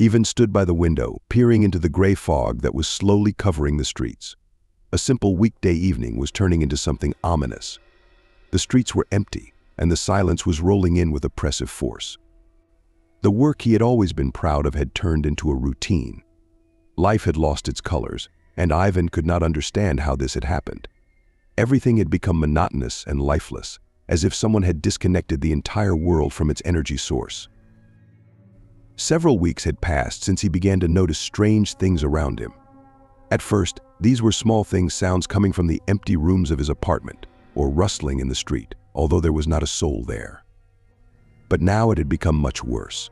Ivan stood by the window, peering into the gray fog that was slowly covering the streets. A simple weekday evening was turning into something ominous. The streets were empty, and the silence was rolling in with oppressive force. The work he had always been proud of had turned into a routine. Life had lost its colors, and Ivan could not understand how this had happened. Everything had become monotonous and lifeless, as if someone had disconnected the entire world from its energy source. Several weeks had passed since he began to notice strange things around him. At first, these were small things, sounds coming from the empty rooms of his apartment, or rustling in the street, although there was not a soul there. But now it had become much worse.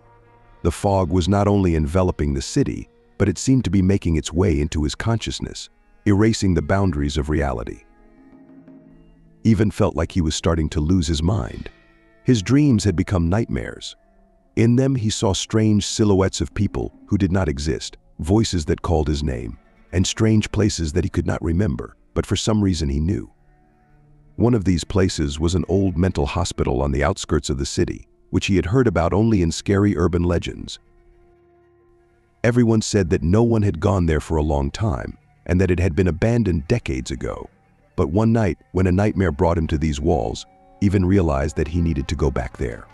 The fog was not only enveloping the city, but it seemed to be making its way into his consciousness, erasing the boundaries of reality. Ivan felt like he was starting to lose his mind. His dreams had become nightmares. In them he saw strange silhouettes of people who did not exist, voices that called his name, and strange places that he could not remember, but for some reason he knew. One of these places was an old mental hospital on the outskirts of the city, which he had heard about only in scary urban legends. Everyone said that no one had gone there for a long time, and that it had been abandoned decades ago. But one night, when a nightmare brought him to these walls, Ivan realized that he needed to go back there.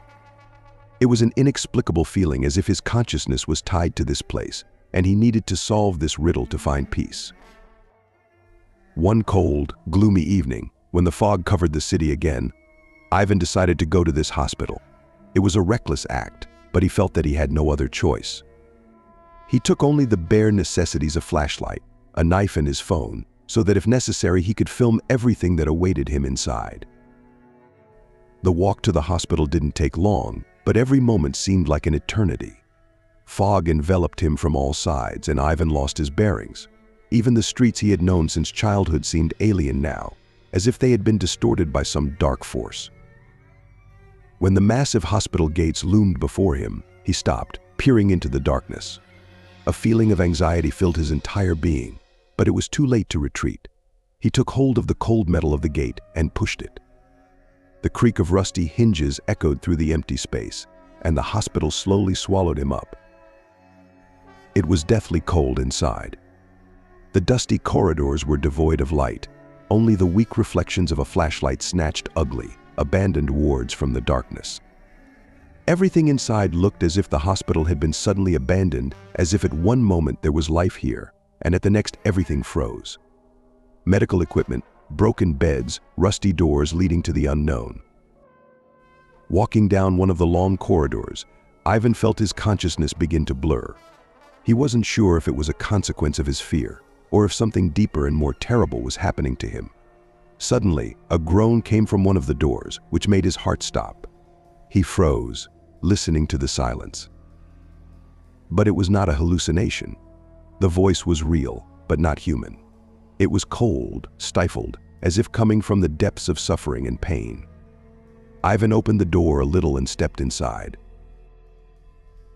It was an inexplicable feeling, as if his consciousness was tied to this place, and he needed to solve this riddle to find peace. One cold, gloomy evening, when the fog covered the city again, Ivan decided to go to this hospital. It was a reckless act, but he felt that he had no other choice. He took only the bare necessities: a flashlight, a knife, and his phone, so that if necessary he could film everything that awaited him inside. The walk to the hospital didn't take long, but every moment seemed like an eternity. Fog enveloped him from all sides, and Ivan lost his bearings. Even the streets he had known since childhood seemed alien now, as if they had been distorted by some dark force. When the massive hospital gates loomed before him, he stopped, peering into the darkness. A feeling of anxiety filled his entire being, but it was too late to retreat. He took hold of the cold metal of the gate and pushed it. The creak of rusty hinges echoed through the empty space, and the hospital slowly swallowed him up. It was deathly cold inside. The dusty corridors were devoid of light. Only the weak reflections of a flashlight snatched ugly, abandoned wards from the darkness. Everything inside looked as if the hospital had been suddenly abandoned, as if at one moment there was life here, and at the next everything froze. Medical equipment, broken beds, rusty doors leading to the unknown. Walking down one of the long corridors, Ivan felt his consciousness begin to blur. He wasn't sure if it was a consequence of his fear, or if something deeper and more terrible was happening to him. Suddenly, a groan came from one of the doors, which made his heart stop. He froze, listening to the silence. But it was not a hallucination. The voice was real, but not human. It was cold, stifled, as if coming from the depths of suffering and pain. Ivan opened the door a little and stepped inside.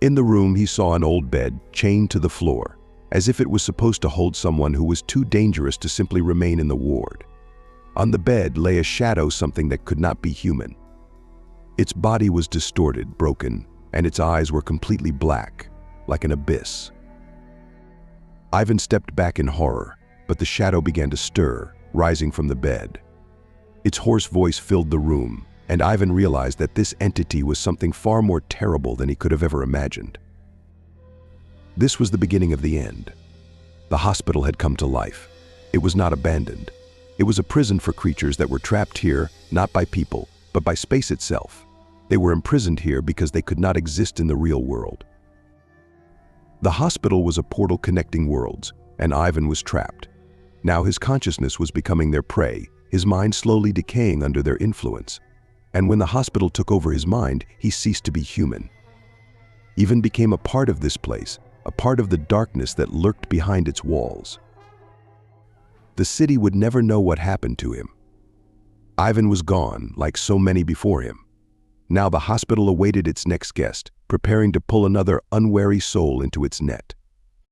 In the room, he saw an old bed chained to the floor, as if it was supposed to hold someone who was too dangerous to simply remain in the ward. On the bed lay a shadow, something that could not be human. Its body was distorted, broken, and its eyes were completely black, like an abyss. Ivan stepped back in horror, but the shadow began to stir, rising from the bed. Its hoarse voice filled the room, and Ivan realized that this entity was something far more terrible than he could have ever imagined. This was the beginning of the end. The hospital had come to life. It was not abandoned. It was a prison for creatures that were trapped here, not by people, but by space itself. They were imprisoned here because they could not exist in the real world. The hospital was a portal connecting worlds, and Ivan was trapped. Now his consciousness was becoming their prey, his mind slowly decaying under their influence. And when the hospital took over his mind, he ceased to be human. Ivan became a part of this place, a part of the darkness that lurked behind its walls. The city would never know what happened to him. Ivan was gone, like so many before him. Now the hospital awaited its next guest, preparing to pull another unwary soul into its net.